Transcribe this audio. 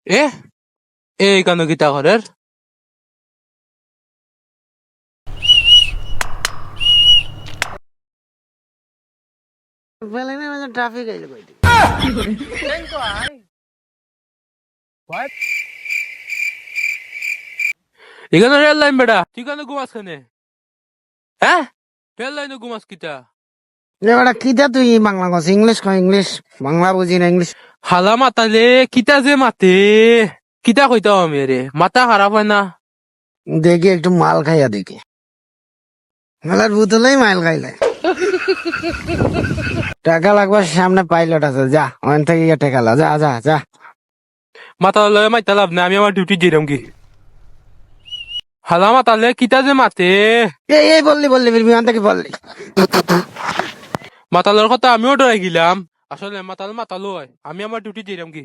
এ এই কেন গীতা ঘরের Well, I mean, traffic is going. এখানে রেল লাইন বেটা তুই কেন ঘুমাস খানে হ্যাঁ রেল লাইনে ঘুমাস কিতা এবার কিতা তুই বাংলা কস ইংলিশ কয় ইংলিশ বাংলা বুঝি না ইংলিশ হালা মাতালে কিতা যে মাতে কিতা কইতাও আমি রে মাথা খারাপ হয় না দেখি একটু মাল খাইয়া দেখি মেলার বুতলেই মাল খাইলে টাকা লাগবে সামনে পাইলট আছে যা ওখান থেকে গিয়ে টাকা লা যা যা যা মাথা লয়ে মাইতা লাভ না আমি আমার ডিউটি দিলাম কি হালা মাতালে কিতা যে মাতে এই বললি বললি বিমান থেকে বললি মাতালোর কথা আমিও ডরাই গেলাম আসলে মাতাল মাতালো হয় আমি আমার ডিউটি দিলাম কি